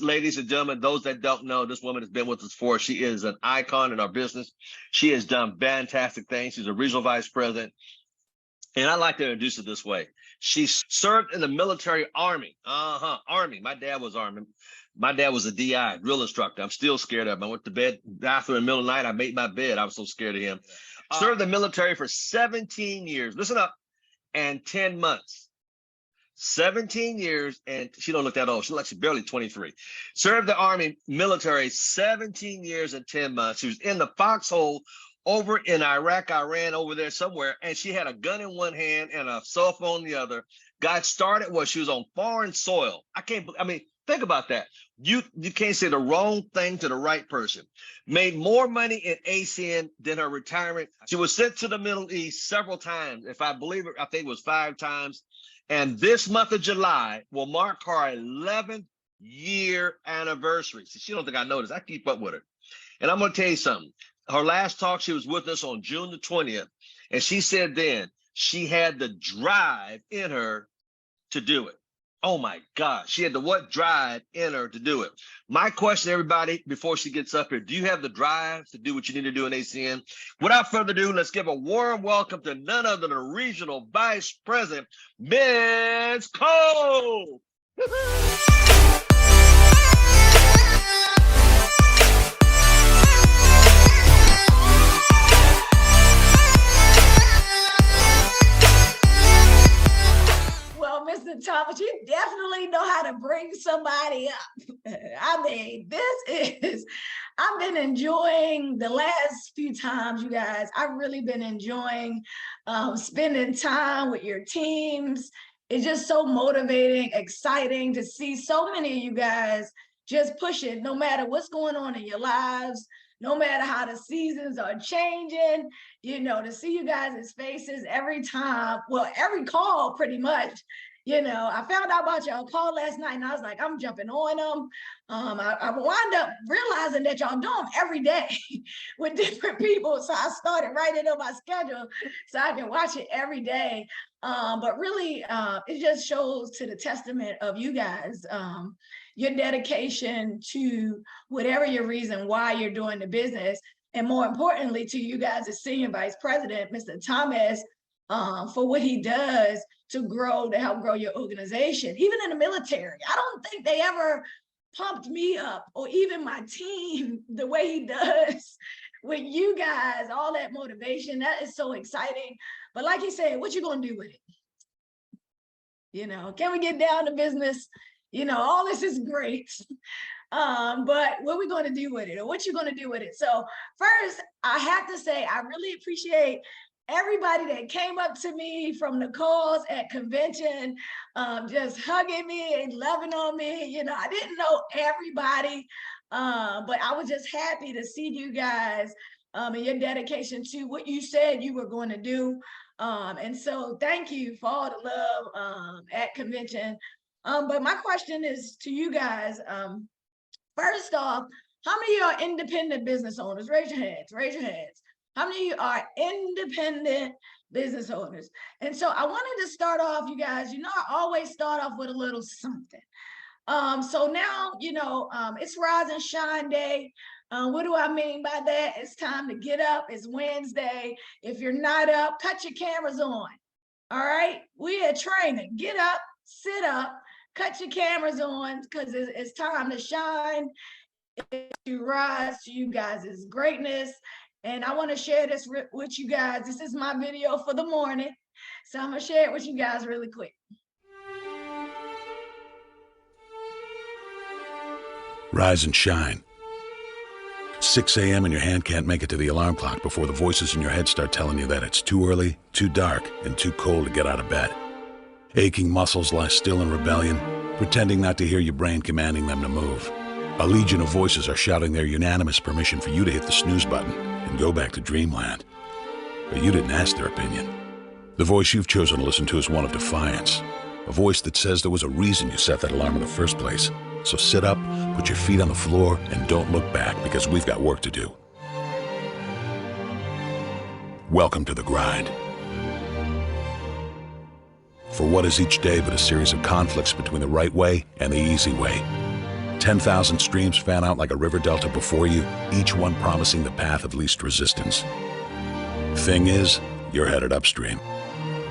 Ladies and gentlemen, those that don't know, this woman has been with us for, she is an icon in our business. She has done fantastic things. She's a regional vice president. And I like to introduce her this way. She served in the military Army. Army. My dad was Army. My dad was a DI, drill instructor. I'm still scared of him. I went to bed, bathroom in the middle of the night. I made my bed. I was so scared of him. Served the military for 17 years. Listen up. And 10 months. 17 years, and she don't look that old. She looks like she's barely 23. Served the Army military 17 years and 10 months. She was in the foxhole over in Iraq, Iran, over there somewhere, and she had a gun in one hand and a cell phone in the other. Got started where she was on foreign soil. I mean, think about that. You can't say the wrong thing to the right person. Made more money in ASEAN than her retirement. She was sent to the Middle East several times. If I believe it, I think it was 5 times. And this month of July will mark her 11th year anniversary. See, she don't think I know this. I keep up with her. And I'm going to tell you something. Her last talk, she was with us on June the 20th. And she said then she had the drive in her to do it. Oh my God, she had the what drive in her to do it. My question, everybody, before she gets up here, do you have the drive to do what you need to do in ACN? Without further ado, let's give a warm welcome to none other than the Regional Vice President, Ms. Cole. Mr. Thomas, you definitely know how to bring somebody up. I mean, I've been enjoying the last few times, you guys. I've really been enjoying spending time with your teams. It's just so motivating, exciting to see so many of you guys just push it, no matter what's going on in your lives, no matter how the seasons are changing, you know, to see you guys' faces every time, well, every call pretty much. You know, I found out about y'all call last night and I was like, I'm jumping on them. I wound up realizing that y'all do them every day with different people. So I started writing on my schedule so I can watch it every day. But really, it just shows to the testament of you guys, your dedication to whatever your reason why you're doing the business. And more importantly, to you guys as Senior Vice President, Mr. Thomas, for what he does to help grow your organization. Even in the military, I don't think they ever pumped me up or even my team the way he does with you guys, all that motivation. That is so exciting. But like you said, what you gonna do with it? You know, can we get down to business? You know, all this is great. But what are we going to do with it, or what you going to do with it? So first, I have to say, I really appreciate everybody that came up to me from the calls at convention, just hugging me and loving on me. You know, I didn't know everybody, but I was just happy to see you guys and your dedication to what you said you were going to do. And so thank you for all the love at convention. But my question is to you guys, first off, how many are independent business owners? Raise your hands, raise your hands. How many of you are independent business owners? And so I wanted to start off, you guys, you know, I always start off with a little something. So now, you know, it's Rise and Shine Day. What do I mean by that? It's time to get up. It's Wednesday. If you're not up, cut your cameras on. All right, we are training. Get up, sit up, cut your cameras on, because it's time to shine, to rise to you guys' greatness. And I want to share this with you guys. This is my video for the morning. So I'm going to share it with you guys really quick. Rise and shine. 6 a.m. and your hand can't make it to the alarm clock before the voices in your head start telling you that it's too early, too dark, and too cold to get out of bed. Aching muscles lie still in rebellion, pretending not to hear your brain commanding them to move. A legion of voices are shouting their unanimous permission for you to hit the snooze button and go back to dreamland. But you didn't ask their opinion. The voice you've chosen to listen to is one of defiance, a voice that says there was a reason you set that alarm in the first place. So sit up, put your feet on the floor, and don't look back, because we've got work to do. Welcome to the grind. For what is each day but a series of conflicts between the right way and the easy way? 10,000 streams fan out like a river delta before you, each one promising the path of least resistance. Thing is, you're headed upstream.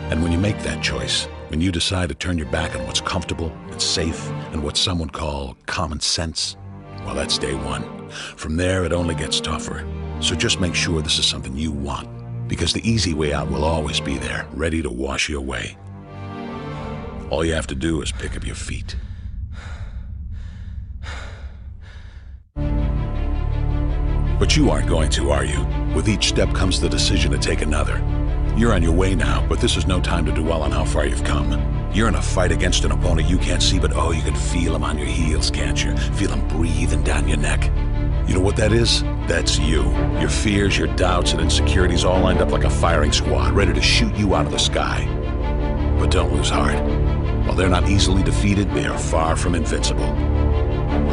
And when you make that choice, when you decide to turn your back on what's comfortable and safe and what some would call common sense, well, that's day one. From there, it only gets tougher. So just make sure this is something you want, because the easy way out will always be there, ready to wash you away. All you have to do is pick up your feet. But you aren't going to, are you? With each step comes the decision to take another. You're on your way now, but this is no time to dwell on how far you've come. You're in a fight against an opponent you can't see, but oh, you can feel him on your heels, can't you? Feel him breathing down your neck. You know what that is? That's you. Your fears, your doubts, and insecurities all lined up like a firing squad, ready to shoot you out of the sky. But don't lose heart. While they're not easily defeated, they are far from invincible.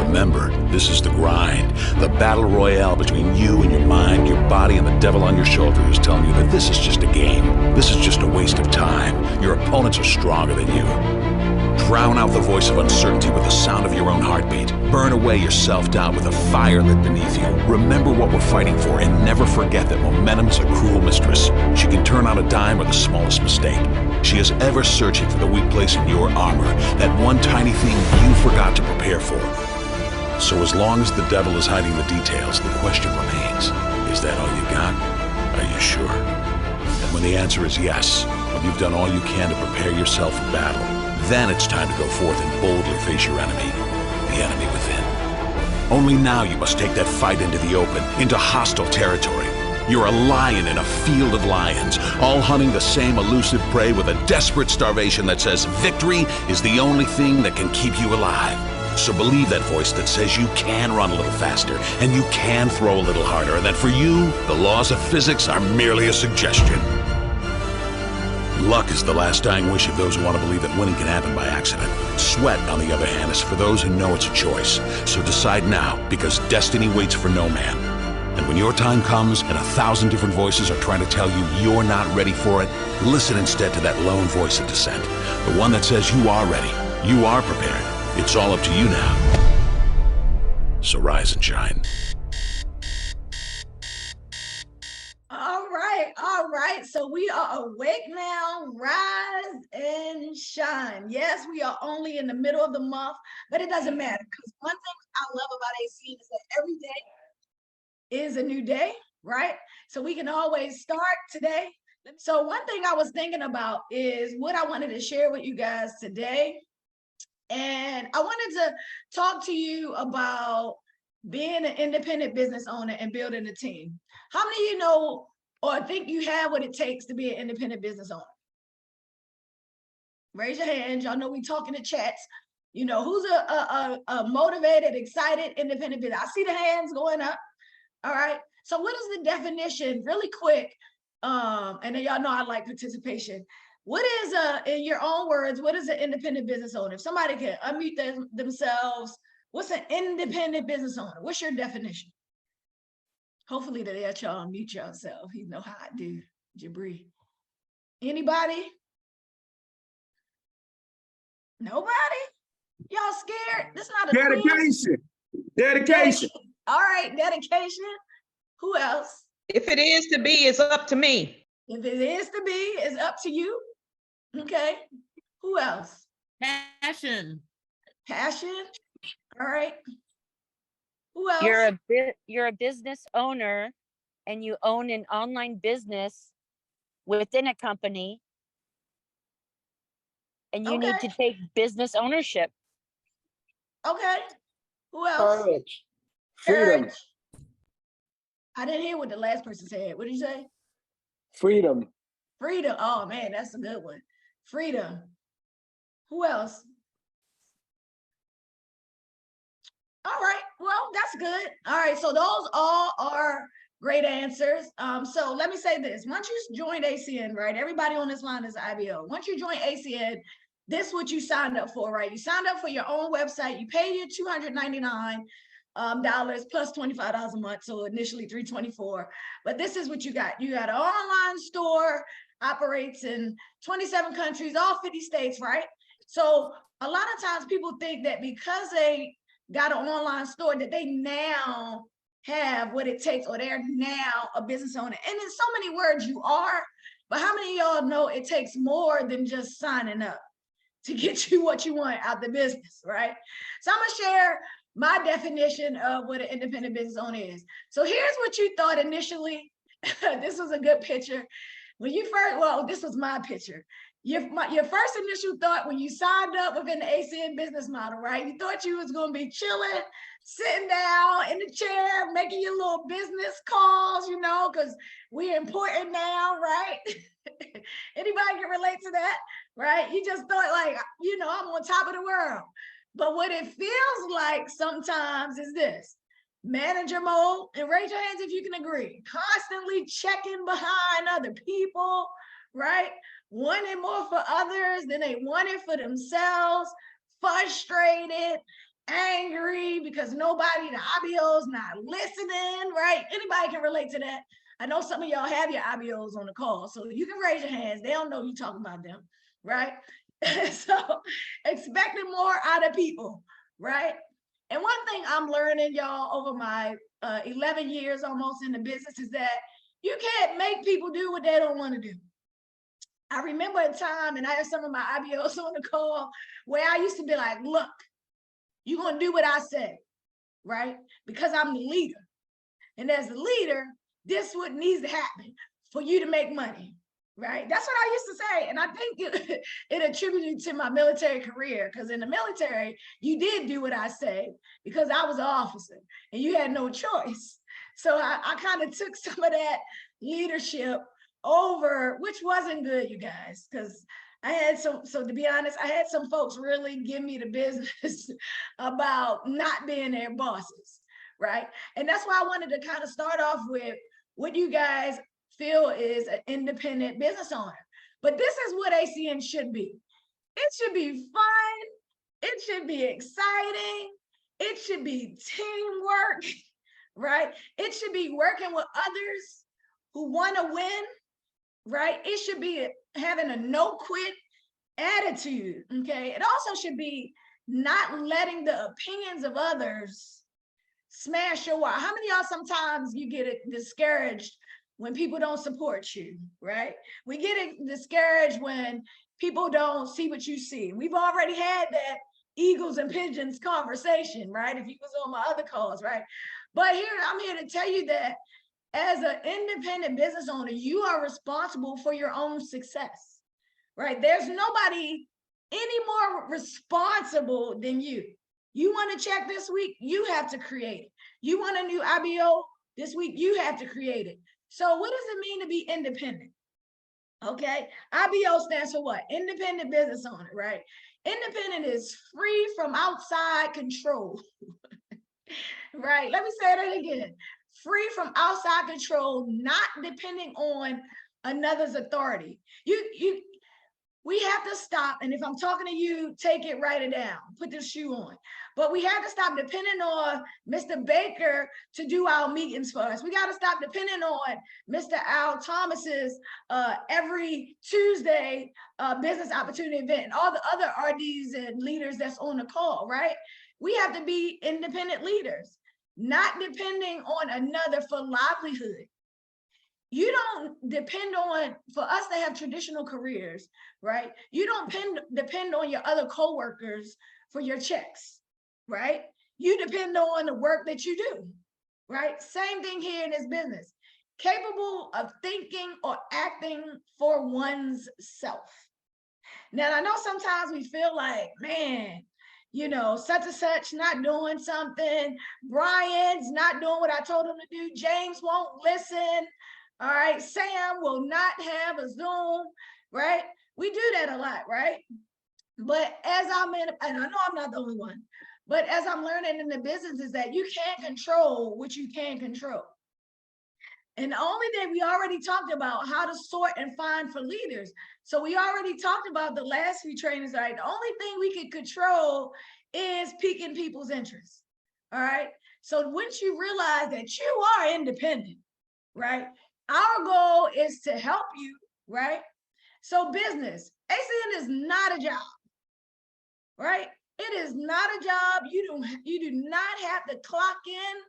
Remember, this is the grind, the battle royale between you and your mind, your body, and the devil on your shoulder who's telling you that this is just a game. This is just a waste of time. Your opponents are stronger than you. Drown out the voice of uncertainty with the sound of your own heartbeat. Burn away your self-doubt with a fire lit beneath you. Remember what we're fighting for, and never forget that momentum is a cruel mistress. She can turn on a dime with the smallest mistake. She is ever searching for the weak place in your armor, that one tiny thing you forgot to prepare for. So as long as the devil is hiding the details, the question remains, is that all you got? Are you sure? And when the answer is yes, when you've done all you can to prepare yourself for battle, then it's time to go forth and boldly face your enemy, the enemy within. Only now you must take that fight into the open, into hostile territory. You're a lion in a field of lions, all hunting the same elusive prey with a desperate starvation that says victory is the only thing that can keep you alive. So believe that voice that says you can run a little faster, and you can throw a little harder, and that for you, the laws of physics are merely a suggestion. Luck is the last dying wish of those who want to believe that winning can happen by accident. Sweat, on the other hand, is for those who know it's a choice. So decide now, because destiny waits for no man. And when your time comes and 1,000 different voices are trying to tell you you're not ready for it, listen instead to that lone voice of dissent. The one that says you are ready, you are prepared. It's all up to you now. So rise and shine. All right. So we are awake now, rise and shine. Yes, we are only in the middle of the month, but it doesn't matter, because one thing I love about AC is that every day is a new day, right? So we can always start today. So one thing I was thinking about is what I wanted to share with you guys today. And I wanted to talk to you about being an independent business owner and building a team. How many of you know or think you have what it takes to be an independent business owner? Raise your hand. Y'all know we talk in the chats. You know, who's a motivated, excited, independent business? I see the hands going up. All right. So what is the definition, really quick? And then y'all know I like participation. What is, in your own words, what is an independent business owner? If somebody can unmute themselves, what's an independent business owner? What's your definition? Hopefully that y'all unmute yourself. You know how I do, Jabri. Anybody? Nobody? Y'all scared? This is not a dedication. Dedication. All right, dedication. Who else? If it is to be, it's up to me. If it is to be, it's up to you. Okay. Who else? Passion. Passion. All right. Who else? You're a business owner, and you own an online business within a company, and you need to take business ownership. Okay. Who else? Courage. Freedom. Courage. I didn't hear what the last person said. What did you say? Freedom. Freedom. Oh man, that's a good one. Freedom. Who else? All right. Well, that's good. All right. So those all are great answers. So let me say this. Once you joined ACN, right? Everybody on this line is IBO. Once you join ACN, this is what you signed up for, right? You signed up for your own website. You pay your $299 plus $25 a month. So initially $324. But this is what you got. You got an online store, operates in 27 countries, all 50 states, right? So a lot of times people think that because they got an online store that they now have what it takes, or they're now a business owner. And in so many words, you are, but how many of y'all know it takes more than just signing up to get you what you want out the business, right? So I'm gonna share my definition of what an independent business owner is. So here's what you thought initially. This was a good picture. When you first, well, this was my picture. Your first initial thought when you signed up within the ACN business model, right? You thought you was gonna be chilling, sitting down in the chair, making your little business calls, you know, because we're important now, right? Anybody can relate to that, right? You just thought like, you know, I'm on top of the world. But what it feels like sometimes is this: manager mode, and raise your hands if you can agree. Constantly checking behind other people, right? Wanting more for others than they wanted for themselves, frustrated, angry because nobody, the IBO's not listening, right? Anybody can relate to that. I know some of y'all have your IBOs on the call, so you can raise your hands. They don't know you talking about them, right? So expecting more out of people, right? And one thing I'm learning, y'all, over my 11 years almost in the business is that you can't make people do what they don't want to do. I remember a time, and I had some of my IBOs on the call, where I used to be like, look, you're going to do what I say, right? Because I'm the leader. And as the leader, this is what needs to happen for you to make money, right? That's what I used to say. And I think it attributed to my military career, because in the military, you did do what I say because I was an officer and you had no choice. So I kind of took some of that leadership over, which wasn't good, you guys, because I had so to be honest, I had some folks really give me the business about not being their bosses, right? And that's why I wanted to kind of start off with what you guys feel is an independent business owner. But this is what ACN should be. It should be fun. It should be exciting. It should be teamwork, right? It should be working with others who want to win, right? It should be having a no quit attitude, okay? It also should be not letting the opinions of others smash your wire. How many of y'all sometimes you get discouraged when people don't support you, right? We get discouraged when people don't see what you see. We've already had that eagles and pigeons conversation, right? If you was on my other calls, right? But here, I'm here to tell you that as an independent business owner, you are responsible for your own success, right? There's nobody any more responsible than you. You want to check this week, you have to create it. You want a new IBO this week, you have to create it. So what does it mean to be independent? Okay, IBO stands for what? Independent business owner, right? Independent is free from outside control. Right, let me say that again. Free from outside control, not depending on another's authority. We have to stop, and if I'm talking to you, take it, write it down, put this shoe on. But we have to stop depending on Mr. Baker to do our meetings for us. We got to stop depending on Mr. Al Thomas's every Tuesday business opportunity event and all the other RDs and leaders that's on the call, right? We have to be independent leaders, not depending on another for livelihood. You don't depend on, for us to have traditional careers, right? You don't depend on your other coworkers for your checks, right? You depend on the work that you do, right? Same thing here in this business. Capable of thinking or acting for one's self. Now, I know sometimes we feel like, man, you know, such and such not doing something. Brian's not doing what I told him to do. James won't listen. All right, Sam will not have a Zoom, right? We do that a lot, right? But as I'm in, and I know I'm not the only one, but as I'm learning in the business is that you can't control what you can control. And the only thing we already talked about how to sort and find for leaders. So we already talked about the last few trainings, right? The only thing we can control is piquing people's interest, all right? So once you realize that you are independent, right? Our goal is to help you, right? So business, ACN is not a job, right? It is not a job. You do not have to clock in,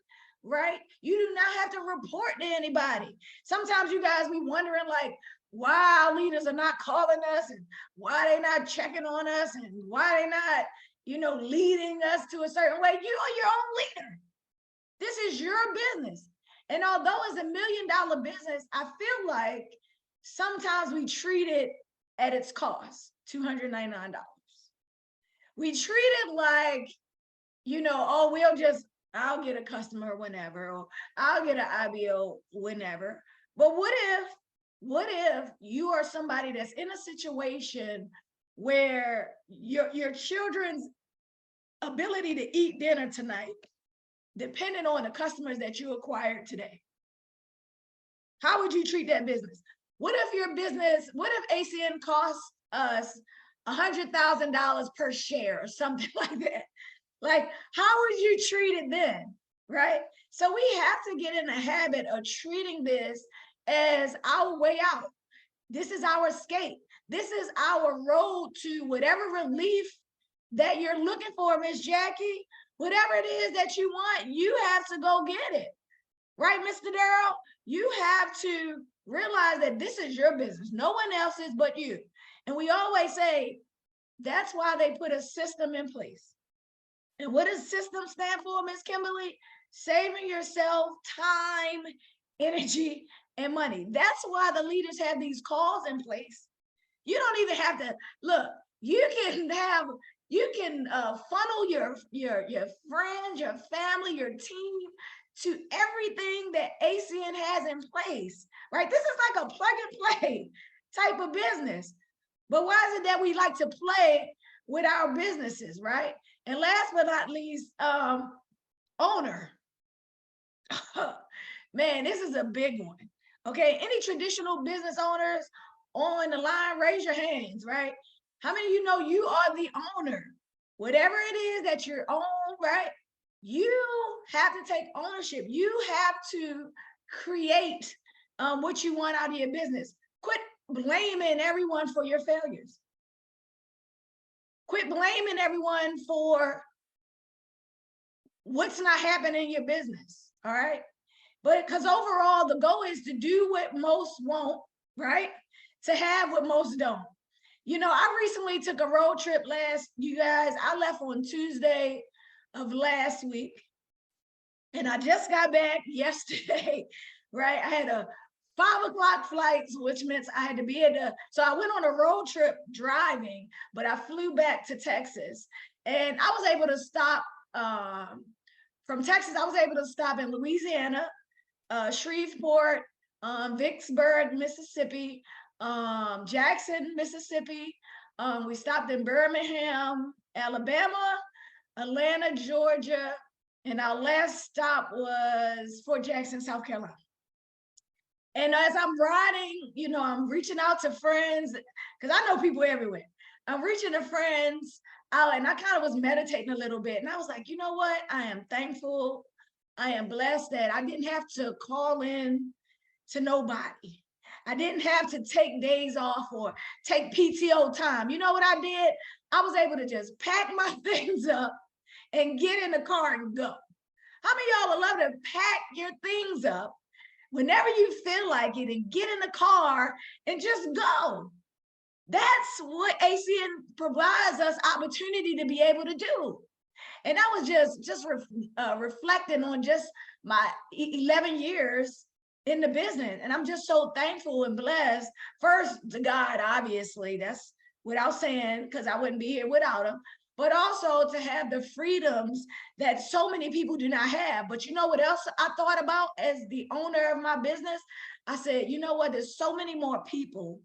right? You do not have to report to anybody. Sometimes you guys be wondering like why our leaders are not calling us and why they not checking on us and why they not, leading us to a certain way. You are your own leader. This is your business. And although it's $1 million business, I feel like sometimes we treat it at its cost, $299. We treat it like, oh, I'll get a customer whenever, or I'll get an IBO whenever. But what if you are somebody that's in a situation where your children's ability to eat dinner tonight depending on the customers that you acquired today? How would you treat that business? What if ACN costs us $100,000 per share or something like that? Like, how would you treat it then, right? So we have to get in the habit of treating this as our way out. This is our escape. This is our road to whatever relief that you're looking for, Miss Jackie. Whatever it is that you want, you have to go get it. Right, Mr. Darrell? You have to realize that this is your business. No one else's but you. And we always say, that's why they put a system in place. And what does system stand for, Ms. Kimberly? Saving yourself time, energy, and money. That's why the leaders have these calls in place. You don't even have to, look, you can funnel your friends, your family, your team to everything that ACN has in place, right? This is like a plug and play type of business. But why is it that we like to play with our businesses, right? And last but not least, owner. Man, this is a big one. Okay, any traditional business owners on the line, raise your hands, right? How many of you know you are the owner? Whatever it is that you're on, right? You have to take ownership. You have to create what you want out of your business. Quit blaming everyone for your failures. Quit blaming everyone for what's not happening in your business, all right? But because overall, the goal is to do what most won't, right? To have what most don't. I recently took a road trip I left on Tuesday of last week, and I just got back yesterday, right? I had a 5 o'clock flight, which meant I had to be so I went on a road trip driving, but I flew back to Texas, and I was able to stop from Texas. I was able to stop in Louisiana, Shreveport, Vicksburg, Mississippi, Jackson, Mississippi. We stopped in Birmingham, Alabama, Atlanta, Georgia, and our last stop was Fort Jackson, South Carolina. And as I'm riding, I'm reaching out to friends because I know people everywhere. I'm reaching to friends out, and I kind of was meditating a little bit. And I was like, you know what? I am thankful. I am blessed that I didn't have to call in to nobody. I didn't have to take days off or take PTO time. You know what I did? I was able to just pack my things up and get in the car and go. How many of y'all would love to pack your things up whenever you feel like it and get in the car and just go? That's what ACN provides us opportunity to be able to do. And I was just reflecting on just my 11 years in the business. And I'm just so thankful and blessed. First to God, obviously, that's without saying, because I wouldn't be here without him, but also to have the freedoms that so many people do not have. But you know what else I thought about as the owner of my business? I said, you know what, there's so many more people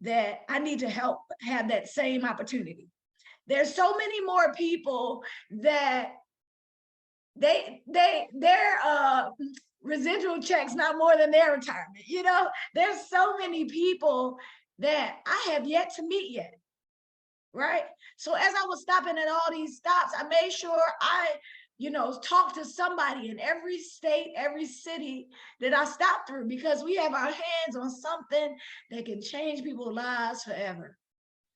that I need to help have that same opportunity. There's so many more people that their residual checks not more than their retirement. There's so many people that I have yet to meet yet, right? So as I was stopping at all these stops, I made sure I talk to somebody in every state, every city that I stopped through, because we have our hands on something that can change people's lives forever.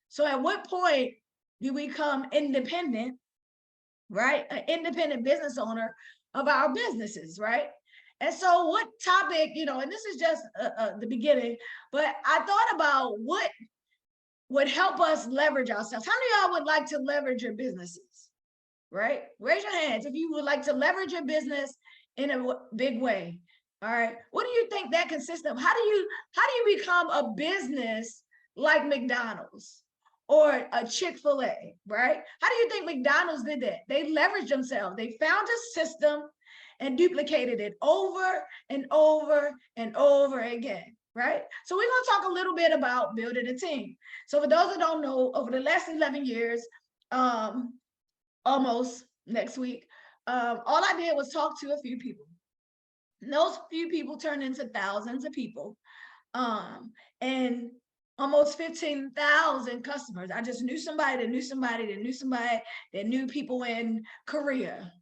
So at what point do we become independent, right? An independent business owner of our businesses, right? And so what topic, and this is just the beginning, but I thought about what would help us leverage ourselves. How many of y'all would like to leverage your businesses, right? Raise your hands if you would like to leverage your business in a big way. All right. What do you think that consists of? How do you become a business like McDonald's or a Chick-fil-A, right? How do you think McDonald's did that? They leveraged themselves. They found a system and duplicated it over and over and over again, right? So we're going to talk a little bit about building a team. So for those that don't know, over the last 11 years, almost next week, all I did was talk to a few people. And those few people turned into thousands of people, and almost 15,000 customers. I just knew somebody that knew somebody that knew somebody that knew people in Korea.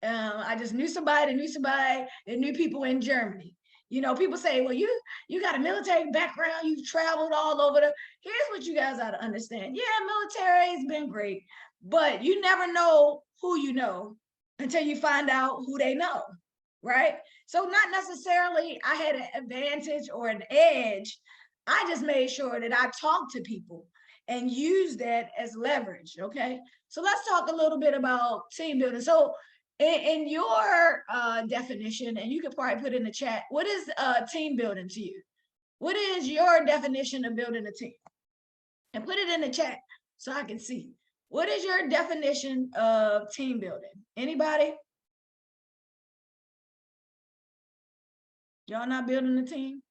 I just knew somebody that knew somebody that knew people in Germany. People say, well, you got a military background, you've traveled all over here's what you guys ought to understand. Yeah, military's been great, but you never know who you know until you find out who they know, right? So not necessarily I had an advantage or an edge. I just made sure that I talked to people and used that as leverage, okay? So let's talk a little bit about team building. So in your definition, and you could probably put in the chat, what is team building to you? What is your definition of building a team? And put it in the chat so I can see. What is your definition of team building? Anybody? Y'all not building a team?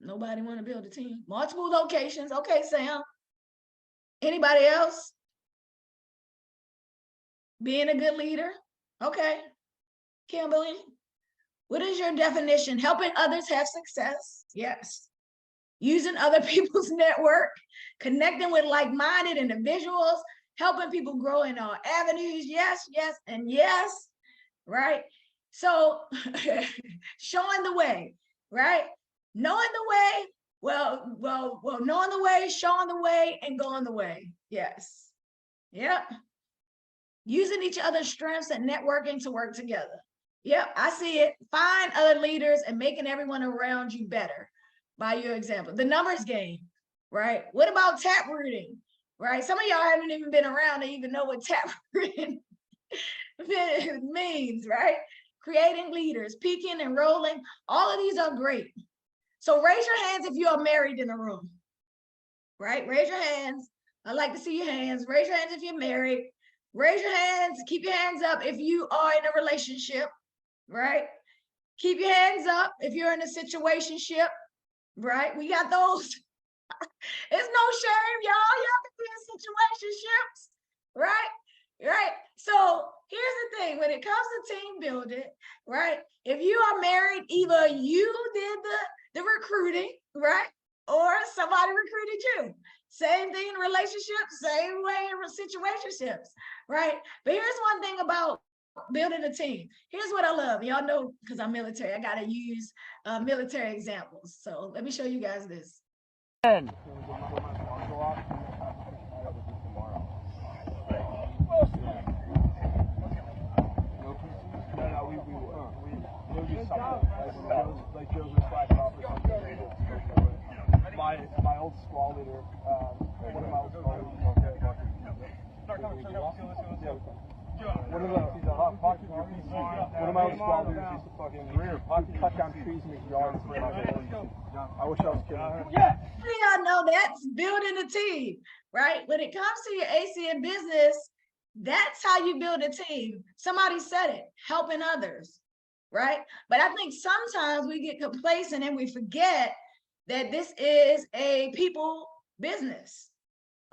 Nobody want to build a team? Multiple locations. Okay, Sam. Anybody else? Being a good leader. Okay. Kimberly, what is your definition? Helping others have success. Yes. Using other people's network, connecting with like-minded individuals, helping people grow in all avenues. Yes, yes, and yes. Right? So showing the way, right? Knowing the way, knowing the way, showing the way, and going the way. Yes. Yep. Using each other's strengths and networking to work together. Yep, I see it. Find other leaders and making everyone around you better by your example. The numbers game, right? What about tap rooting, right? Some of y'all haven't even been around to even know what tap rooting means, right? Creating leaders, peaking and rolling. All of these are great. So raise your hands if you are married in the room, right? Raise your hands. I'd like to see your hands. Raise your hands if you're married. Raise your hands. Keep your hands up if you are in a relationship, right? Keep your hands up if you're in a situationship, right? We got those. It's no shame, y'all. Y'all can be in situationships, right? Right. So here's the thing: when it comes to team building, right? If you are married, either you did the recruiting, right? Or somebody recruited you. Same thing in relationships, same way in situationships, right? But here's one thing about building a team. Here's what I love. Y'all know, because I'm military, I got to use military examples. So let me show you guys this. My old squad leader, one of my old squad leaders, used to fucking cut down trees in his yard. I wish I was kidding. Yeah, y'all know that's building a team, right? When it comes to your AC in business, that's how you build a team. Somebody said it, helping others, right? But I think sometimes we get complacent and we forget that this is a people business.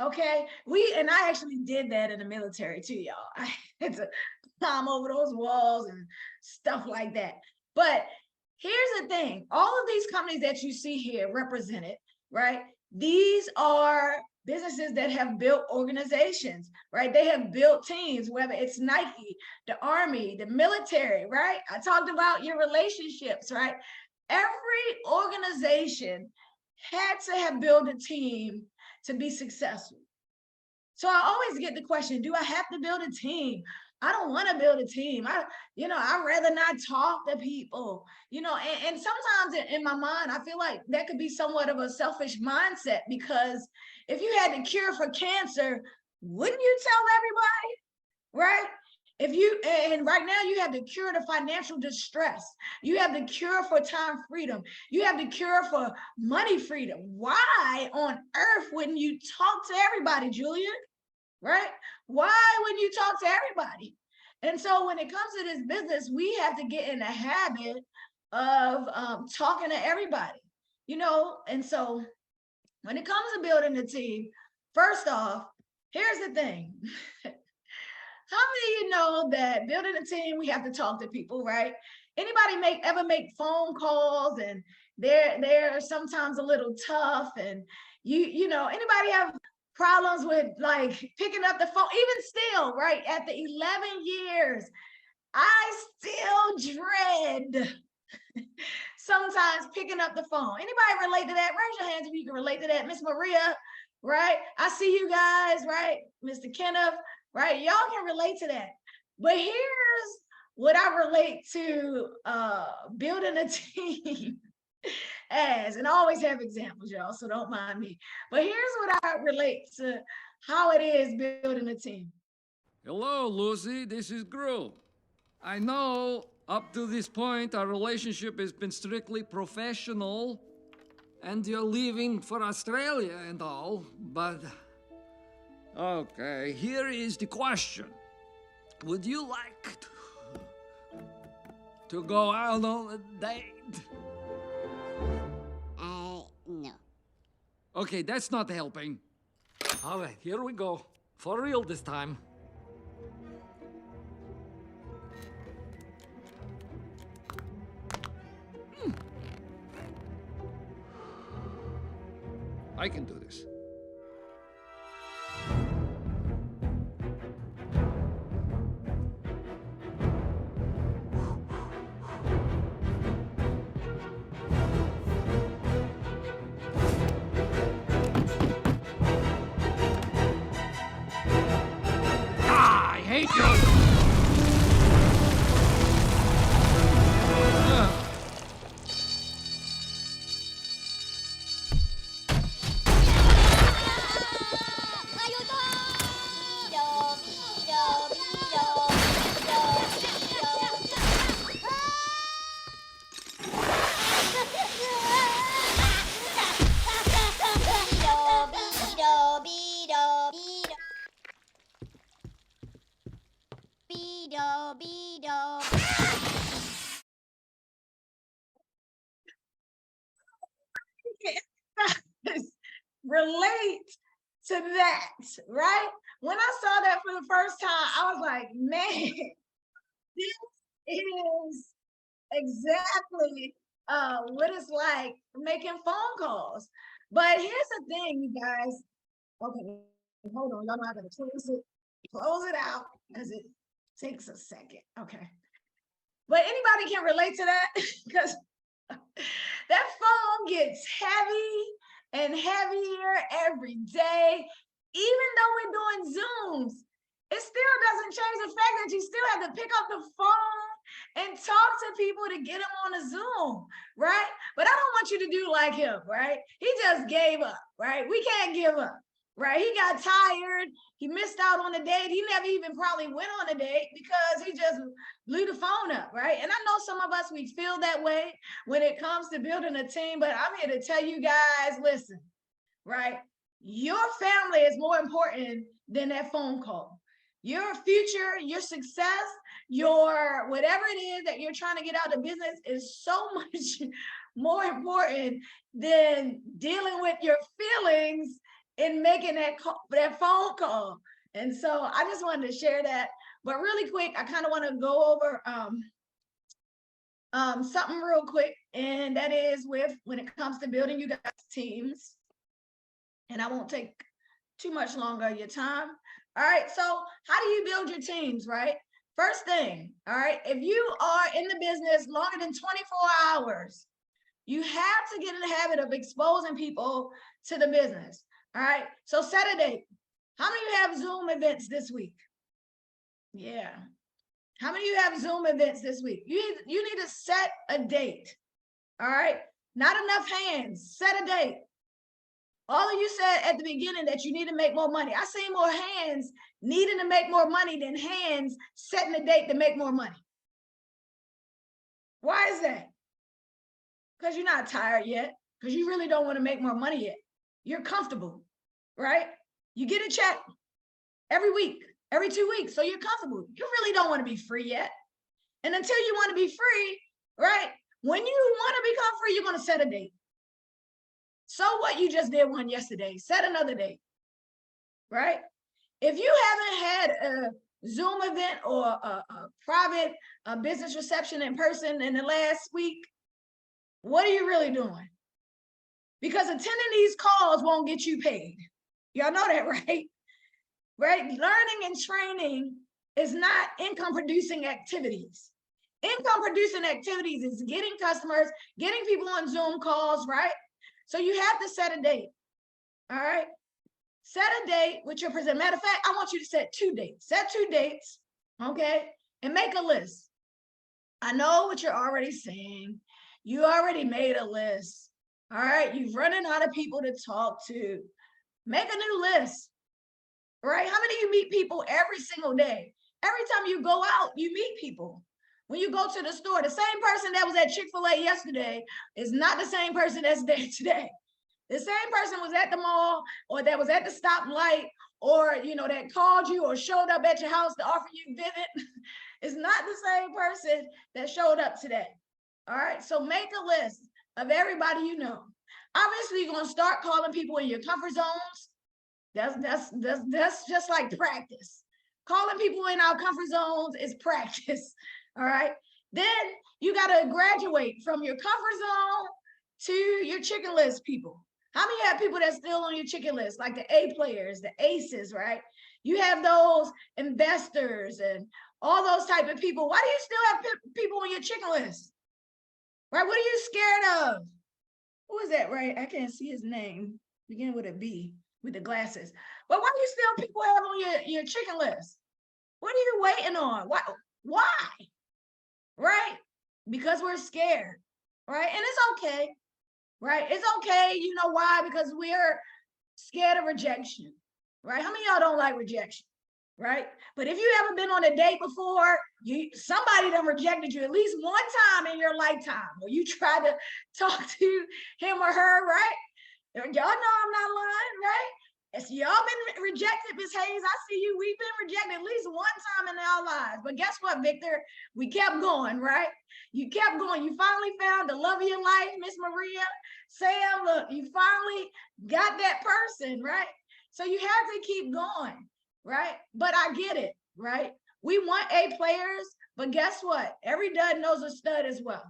Okay, I actually did that in the military too, y'all. I had to climb over those walls and stuff like that. But here's the thing: all of these companies that you see here represented, right? These are businesses that have built organizations, right? They have built teams, whether it's Nike, the Army, the military, right? I talked about your relationships, right? Every organization had to have built a team to be successful. So I always get the question, do I have to build a team? I don't want to build a team. I'd rather not talk to people, and sometimes in my mind, I feel like that could be somewhat of a selfish mindset, because if you had the cure for cancer, wouldn't you tell everybody, right? And right now you have the cure to financial distress. You have the cure for time freedom. You have the cure for money freedom. Why on earth wouldn't you talk to everybody, Julian? Right? Why wouldn't you talk to everybody? And so when it comes to this business, we have to get in the habit of talking to everybody, And so when it comes to building a team, first off, here's the thing. How many of you know that building a team, we have to talk to people, right? Anybody ever make phone calls and they're sometimes a little tough, and anybody have problems with like picking up the phone, even still, right? After 11 years, I still dread sometimes picking up the phone. Anybody relate to that? Raise your hands if you can relate to that. Miss Maria, right? I see you guys, right? Mr. Kenneth, right? Y'all can relate to that. But here's what I relate to building a team as, and I always have examples, y'all, so don't mind me. But here's what I relate to how it is building a team. Hello, Lucy. This is Gru. I know up to this point our relationship has been strictly professional, and you're leaving for Australia and all, but okay, here is the question. Would you like to go out on a date? No. Okay, that's not helping. All right, here we go. For real this time. I can do this. Ah, I hate you! Relate to that, right? When I saw that for the first time, I was like, man, this is exactly what it's like making phone calls. But here's the thing, you guys. Okay, hold on. Y'all know I gotta close it out because it takes a second. Okay. But anybody can relate to that because that phone gets heavy and heavier every day. Even though we're doing Zooms, it still doesn't change the fact that you still have to pick up the phone and talk to people to get them on a Zoom, right? But I don't want you to do like him, right? He just gave up, right? We can't give up, right? He got tired. He missed out on a date. He never even probably went on a date because he just blew the phone up, right? And I know some of us, we feel that way when it comes to building a team, but I'm here to tell you guys, listen, right? Your family is more important than that phone call. Your future, your success, your whatever it is that you're trying to get out of business is so much more important than dealing with your feelings in making that phone call. And so I just wanted to share that. But really quick, I kind of want to go over something real quick, and that is when it comes to building you guys teams. And I won't take too much longer of your time. All right, so how do you build your teams, right? First thing, all right, if you are in the business longer than 24 hours, you have to get in the habit of exposing people to the business, all right? So set a date. How many of you have Zoom events this week? Yeah. How many of you have Zoom events this week? You need to set a date. All right. Not enough hands. Set a date. All of you said at the beginning that you need to make more money. I see more hands needing to make more money than hands setting a date to make more money. Why is that? Because you're not tired yet. Because you really don't want to make more money yet. You're comfortable, right? You get a check every week, every 2 weeks. So you're comfortable. You really don't want to be free yet. And until you want to be free, right? When you want to become free, you're going to set a date. So what? You just did one yesterday. Set another date, right? If you haven't had a Zoom event or a private business reception in person in the last week, what are you really doing? Because attending these calls won't get you paid. Y'all know that, right? Right? Learning and training is not income producing activities. Income producing activities is getting customers, getting people on Zoom calls, right? So you have to set a date. All right. Set a date with your present. Matter of fact, I want you to set 2 dates. Set 2 dates, okay? And make a list. I know what you're already saying. You already made a list. All right. You've running out of people to talk to. Make a new list. Right? How many of you meet people every single day? Every time you go out, you meet people. When you go to the store, the same person that was at Chick-fil-A yesterday is not the same person that's there today. The same person was at the mall or that was at the stoplight or, that called you or showed up at your house to offer you a visit. It's not the same person that showed up today. All right. So make a list of everybody you know. Obviously, you're going to start calling people in your comfort zones. That's just like practice. Calling people in our comfort zones is practice. All right. Then you got to graduate from your comfort zone to your chicken list people. How many have people that's still on your chicken list, like the A players, the aces, right? You have those investors and all those type of people. Why do you still have people on your chicken list? Right? What are you scared of? Who is that, right? I can't see his name. Begin with a B, with the glasses. But why do you still people have on your chicken list? What are you waiting on? Why? Right? Because we're scared, right? And it's okay, right? It's okay. You know why? Because we're scared of rejection, right? How many of y'all don't like rejection, right? But if you ever been on a date before, somebody done rejected you at least one time in your lifetime, or you tried to talk to him or her, right? Y'all know I'm not lying, right? As y'all been rejected, Miss Hayes, I see you. We've been rejected at least one time in our lives. But guess what, Victor? We kept going, right? You kept going. You finally found the love of your life, Miss Maria. Sam, look, you finally got that person, right? So you have to keep going, right? But I get it, right? We want A players, but guess what? Every dud knows a stud as well.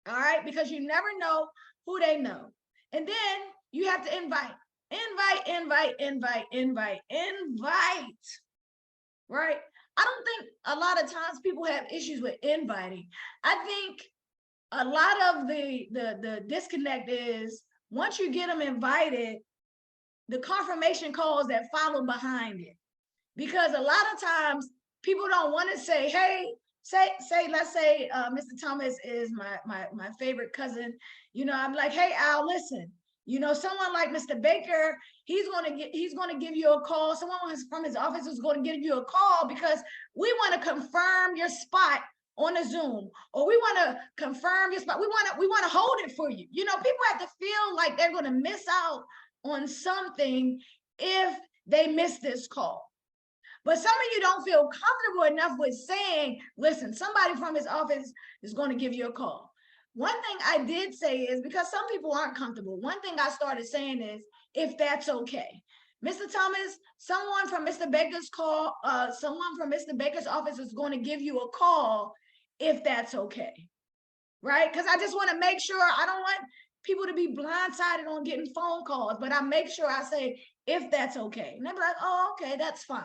All right? Because you never know who they know. And then you have to invite, right? I don't think a lot of times people have issues with inviting. I think a lot of the disconnect is once you get them invited, the confirmation calls that follow behind it. Because a lot of times people don't want to say, hey, let's say Mr. Thomas is my favorite cousin. I'm like, hey, Al, listen. Someone like Mr. Baker, he's going to give you a call. Someone from his office is going to give you a call because we want to confirm your spot on a Zoom, or we want to confirm your spot. We want to hold it for you. People have to feel like they're going to miss out on something if they miss this call. But some of you don't feel comfortable enough with saying, listen, somebody from his office is going to give you a call. One thing I did say is, because some people aren't comfortable, one thing I started saying is, if that's okay. Mr. Thomas, someone from Mr. Baker's office is going to give you a call if that's okay, right? Because I just want to make sure, I don't want people to be blindsided on getting phone calls, but I make sure I say, if that's okay. And they'll be like, oh, okay, that's fine,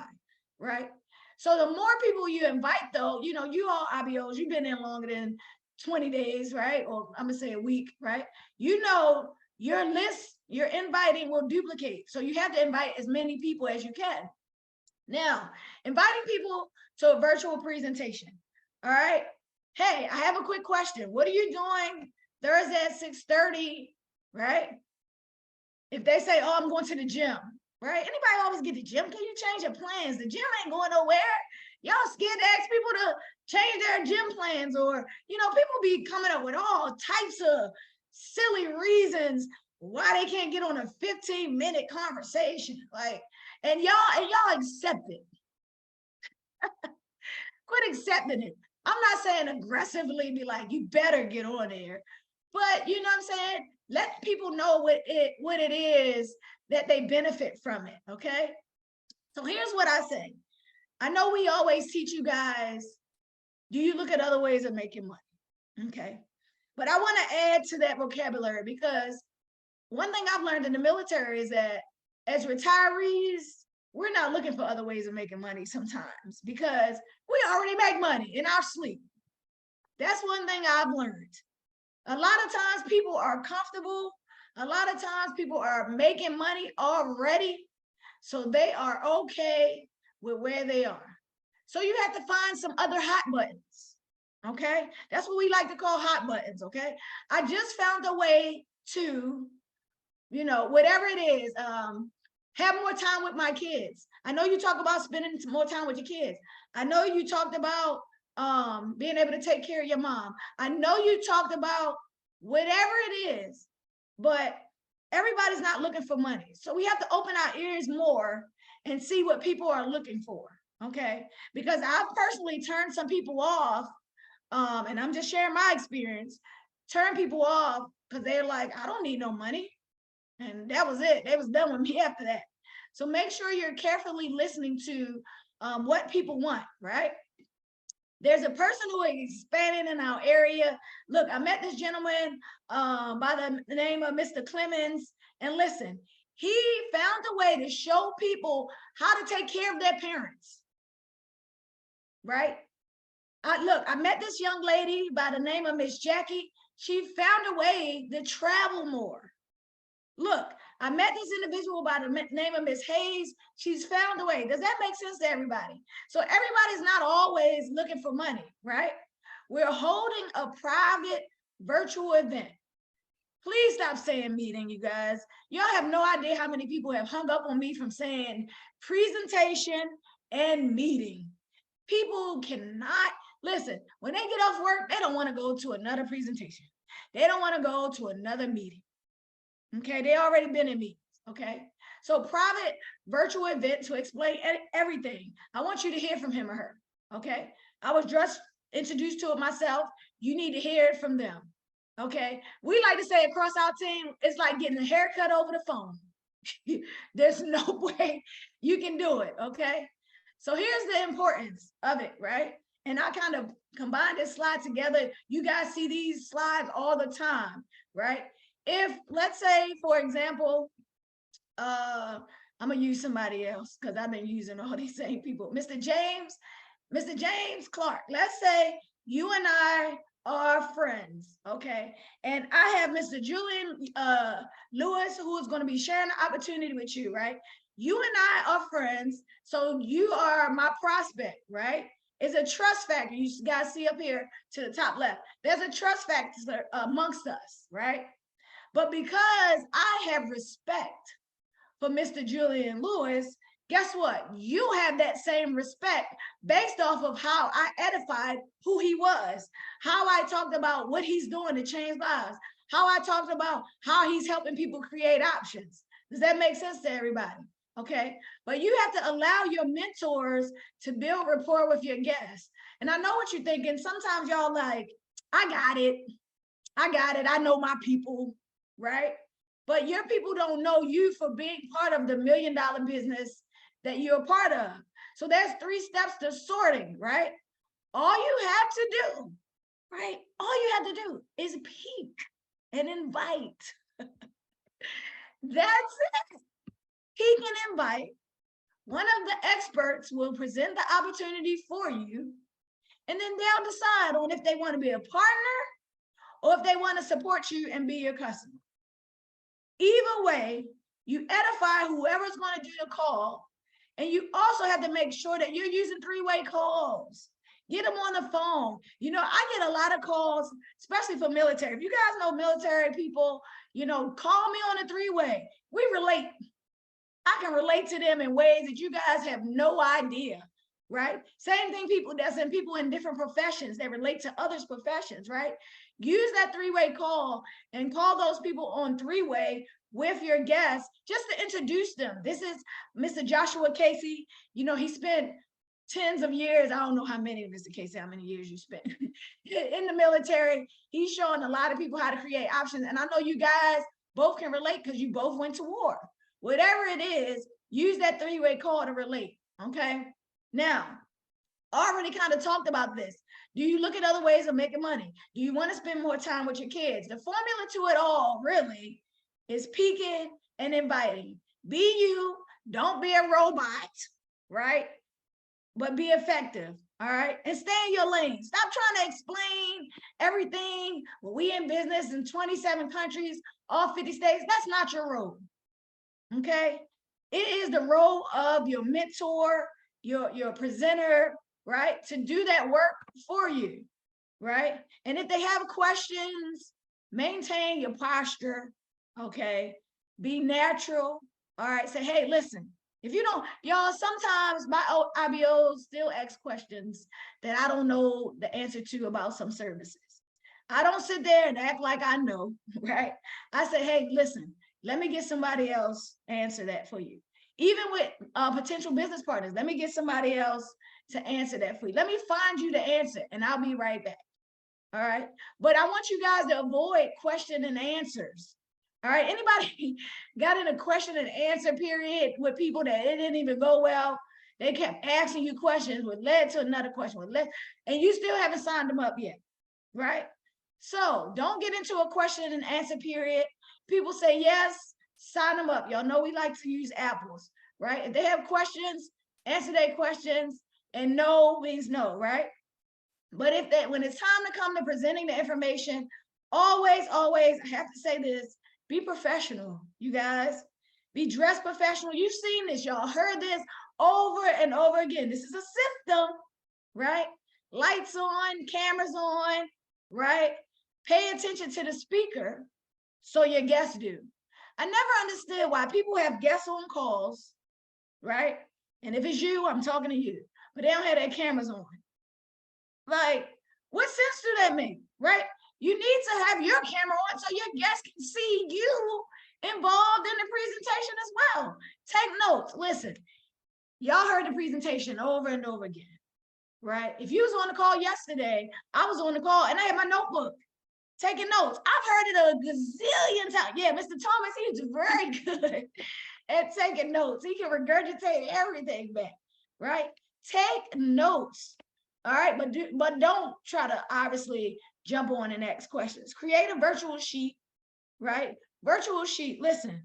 right? So the more people you invite, though, you all IBOs, you've been in longer than 20 days, right? Or I'm gonna say a week, right? your list, your inviting will duplicate. So you have to invite as many people as you can. Now, inviting people to a virtual presentation. All right. Hey, I have a quick question. What are you doing Thursday at 6:30? Right? If they say, oh, I'm going to the gym, right? Anybody always get to the gym? Can you change your plans? The gym ain't going nowhere. Y'all scared to ask people to change their gym plans, or, you know, people be coming up with all types of silly reasons why they can't get on a 15-minute conversation. Like, and y'all accept it. Quit accepting it. I'm not saying aggressively be like, you better get on there, but you know what I'm saying? Let people know what it is that they benefit from it, okay? So here's what I say. I know we always teach you guys, do you look at other ways of making money? Okay. But I want to add to that vocabulary, because one thing I've learned in the military is that as retirees, we're not looking for other ways of making money sometimes, because we already make money in our sleep. That's one thing I've learned. A lot of times people are comfortable. A lot of times people are making money already, so they are okay with where they are. So you have to find some other hot buttons, okay? That's what we like to call hot buttons, okay? I just found a way to, you know, whatever it is, have more time with my kids. I know you talk about spending more time with your kids. I know you talked about being able to take care of your mom. I know you talked about whatever it is, but everybody's not looking for money. So we have to open our ears more and see what people are looking for, okay? Because I've personally turned some people off, and I'm just sharing my experience, turn people off because they're like, I don't need no money. And that was it. They was done with me after that. So make sure you're carefully listening to what people want, right? There's a person who is expanding in our area. Look, I met this gentleman by the name of Mr. Clemens. And listen, he found a way to show people how to take care of their parents, right? I met this young lady by the name of Miss Jackie. She found a way to travel more. Look, I met this individual by the name of Miss Hayes. She's found a way. Does that make sense to everybody? So everybody's not always looking for money, right? We're holding a private virtual event. Please stop saying meeting, you guys. Y'all have no idea how many people have hung up on me from saying presentation and meeting. People cannot, listen, when they get off work, they don't want to go to another presentation. They don't want to go to another meeting. Okay, they already been in meetings, okay? So private virtual event to explain everything. I want you to hear from him or her, okay? I was just introduced to it myself. You need to hear it from them, okay? We like to say across our team, it's like getting a haircut over the phone. There's no way you can do it, okay? So here's the importance of it, right? And I kind of combined this slide together. You guys see these slides all the time, right? If, let's say, for example, I'm gonna use somebody else because I've been using all these same people. Mr. James Clark. Let's say you and I are friends, okay? And I have Mr. Julian Lewis, who is going to be sharing the opportunity with you, right? You and I are friends, so you are my prospect, right? It's a trust factor. You guys see up here to the top left. There's a trust factor amongst us, right? But because I have respect for Mr. Julian Lewis, guess what? You have that same respect based off of how I edified who he was, how I talked about what he's doing to change lives, how I talked about how he's helping people create options. Does that make sense to everybody? Okay, but you have to allow your mentors to build rapport with your guests. And I know what you're thinking. Sometimes y'all like, I got it. I know my people. Right? But your people don't know you for being part of the $1 million business that you're a part of. So there's 3 steps to sorting, right? All you have to do, right? All you have to do is peek and invite. That's it. Peek and invite. One of the experts will present the opportunity for you, and then they'll decide on if they want to be a partner or if they want to support you and be your customer. Either way, you edify whoever's going to do the call. And you also have to make sure that you're using three-way calls. Get them on the phone. You know, I get a lot of calls, especially for military. If you guys know military people, you know, call me on a three-way. We relate. I can relate to them in ways that you guys have no idea, right? Same thing, people in different professions, they relate to others' professions, right? Use that three-way call and call those people on three-way with your guests just to introduce them. This is Mr. Joshua Casey. You know, he spent tens of years. I don't know how many, Mr. Casey, how many years you spent in the military. He's showing a lot of people how to create options. And I know you guys both can relate because you both went to war. Whatever it is, use that three-way call to relate, okay? Now, already kind of talked about this. Do you look at other ways of making money? Do you want to spend more time with your kids? The formula to it all really is peaking and inviting. Be you, don't be a robot, right? But be effective, all right? And stay in your lane. Stop trying to explain everything. Well, we in business in 27 countries, all 50 states. That's not your role, okay? It is the role of your mentor, your presenter, right? To do that work for you, right? And if they have questions, maintain your posture, okay? Be natural, all right? Say, hey, listen, if you don't, y'all, sometimes my IBOs still ask questions that I don't know the answer to about some services. I don't sit there and act like I know, right? I say, hey, listen, let me get somebody else answer that for you. Even with potential business partners, let me get somebody else to answer that for you. Let me find you the answer and I'll be right back. All right. But I want you guys to avoid question and answers. All right. Anybody got in a question and answer period with people that it didn't even go well? They kept asking you questions, which led to another question, and you still haven't signed them up yet. Right. So don't get into a question and answer period. People say yes, sign them up. Y'all know we like to use apples, right? If they have questions, answer their questions, and no means no, right? But when it's time to come to presenting the information, always, I have to say this, be professional, you guys. Be dressed professional. You've seen this, y'all heard this over and over again. This is a system, right? Lights on, cameras on, right? Pay attention to the speaker so your guests do. I never understood why people have guests on calls, right? And if it's you, I'm talking to you, but they don't have their cameras on. Like, what sense do that make, right? You need to have your camera on so your guests can see you involved in the presentation as well. Take notes. Listen, y'all heard the presentation over and over again, right? If you was on the call yesterday, I was on the call and I had my notebook taking notes. I've heard it a gazillion times. Yeah, Mr. Thomas, he's very good at taking notes. He can regurgitate everything back, right? Take notes, all right? But don't try to obviously jump on and ask questions. Create a virtual sheet, right? Virtual sheet, listen,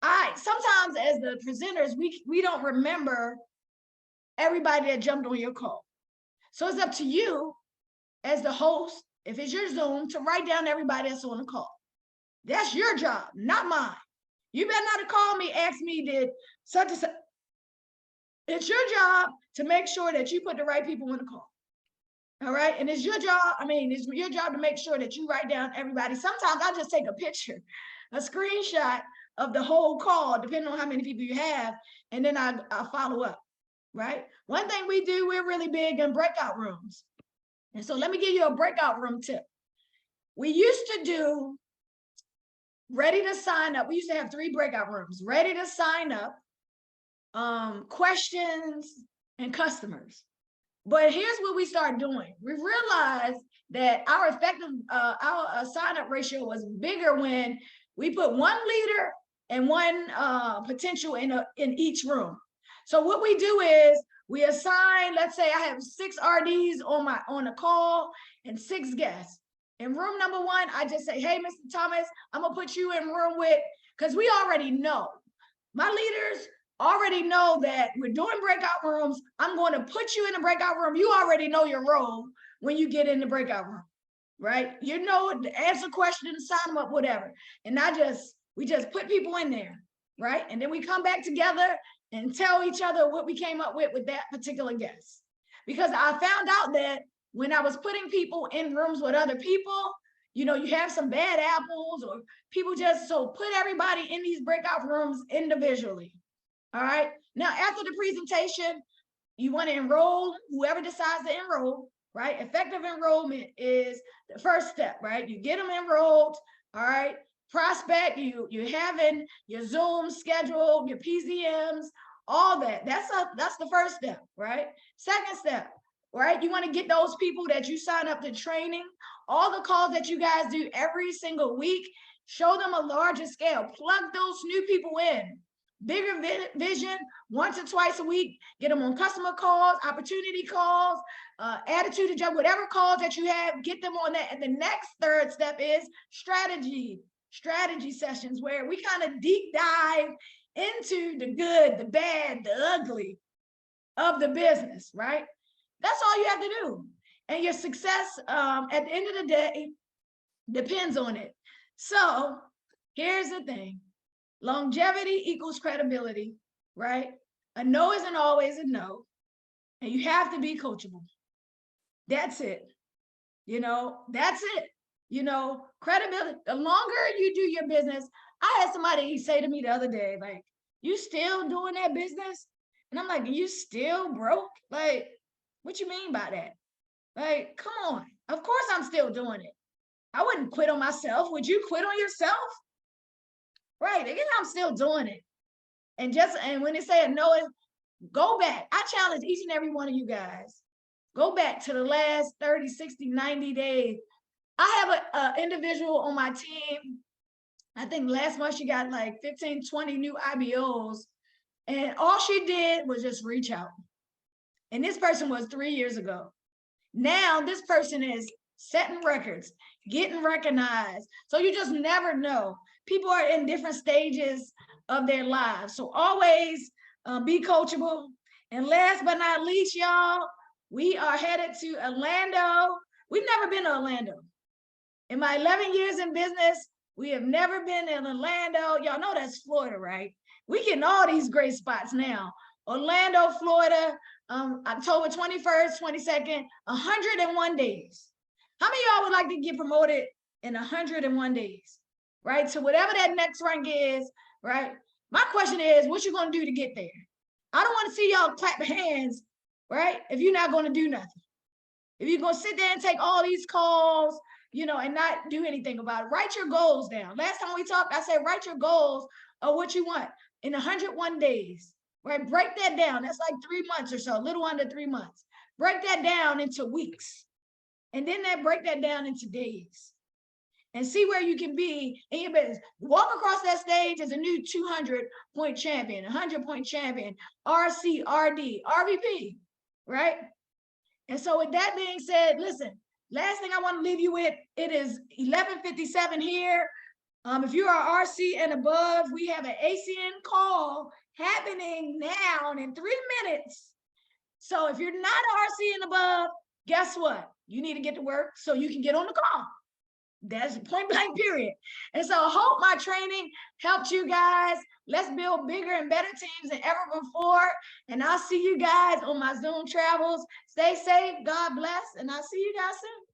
sometimes as the presenters, we don't remember everybody that jumped on your call. So it's up to you as the host, if it's your Zoom, to write down everybody that's on the call. That's your job, not mine. You better not have called me, asked me, did such and such. It's your job to make sure that you put the right people on the call. All right. And it's your job. It's your job to make sure that you write down everybody. Sometimes I just take a picture, a screenshot of the whole call, depending on how many people you have, and then I follow up. Right. One thing we do, we're really big in breakout rooms. And so let me give you a breakout room tip. We used to do ready to sign up. We used to have 3 breakout rooms, ready to sign up, questions, and customers. But here's what we started doing. We realized that our effective, our sign-up ratio was bigger when we put one leader and one potential in each room. So what we do is we assign, let's say I have 6 RDs on a call and 6 guests. In room number 1, I just say, hey, Mr. Thomas, I'm gonna put you in room with, because we already know. My leaders already know that we're doing breakout rooms. I'm going to put you in the breakout room. You already know your role when you get in the breakout room, right? You know, answer questions, sign them up, whatever. And I just We just put people in there, right? And then we come back together and tell each other what we came up with that particular guest. Because I found out that when I was putting people in rooms with other people, you know, you have some bad apples or people just, so put everybody in these breakout rooms individually. All right. Now, after the presentation, you want to enroll whoever decides to enroll, right? Effective enrollment is the first step, right? You get them enrolled, all right? Prospect, you're having your Zoom schedule, your PZMs, all that. That's the first step, right? Second step, right? You want to get those people that you sign up to training, all the calls that you guys do every single week, show them a larger scale, plug those new people in. Bigger vision, once or twice a week, get them on customer calls, opportunity calls, attitude adjust, whatever calls that you have, get them on that. And the next third step is strategy sessions where we kind of deep dive into the good, the bad, the ugly of the business, right? That's all you have to do. And your success at the end of the day depends on it. So here's the thing. Longevity equals credibility, right? A no isn't always a no. And you have to be coachable. That's it. You know, that's it. You know, credibility. The longer you do your business, I had somebody say to me the other day, like, you still doing that business? And I'm like, you still broke? Like, what you mean by that? Like, come on. Of course I'm still doing it. I wouldn't quit on myself. Would you quit on yourself? Right. Again, I'm still doing it. And when they say a no, go back. I challenge each and every one of you guys. Go back to the last 30, 60, 90 days. I have an individual on my team. I think last month she got like 15, 20 new IBOs. And all she did was just reach out. And this person was 3 years ago. Now this person is setting records, getting recognized. So you just never know. People are in different stages of their lives. So always be coachable. And last but not least, y'all, we are headed to Orlando. We've never been to Orlando. In my 11 years in business, we have never been in Orlando. Y'all know that's Florida, right? We getting all these great spots now. Orlando, Florida, October 21st, 22nd, 101 days. How many of y'all would like to get promoted in 101 days? Right? So whatever that next rank is, right? My question is, what you going to do to get there? I don't want to see y'all clap hands, right? If you're not going to do nothing. If you're going to sit there and take all these calls, you know, and not do anything about it, write your goals down. Last time we talked, I said, write your goals of what you want in 101 days, right? Break that down. That's like 3 months or so, a little under 3 months. Break that down into weeks. And then break that down into days. And see where you can be in your business. Walk across that stage as a new 200-point champion, 100-point champion, RC, RD, RVP, right? And so with that being said, listen, last thing I want to leave you with, it is 11:57 here. If you are RC and above, we have an ACN call happening now in 3 minutes. So if you're not RC and above, guess what? You need to get to work so you can get on the call. That's point blank period. And so I hope my training helped you guys. Let's build bigger and better teams than ever before. And I'll see you guys on my Zoom travels. Stay safe. God bless. And I'll see you guys soon.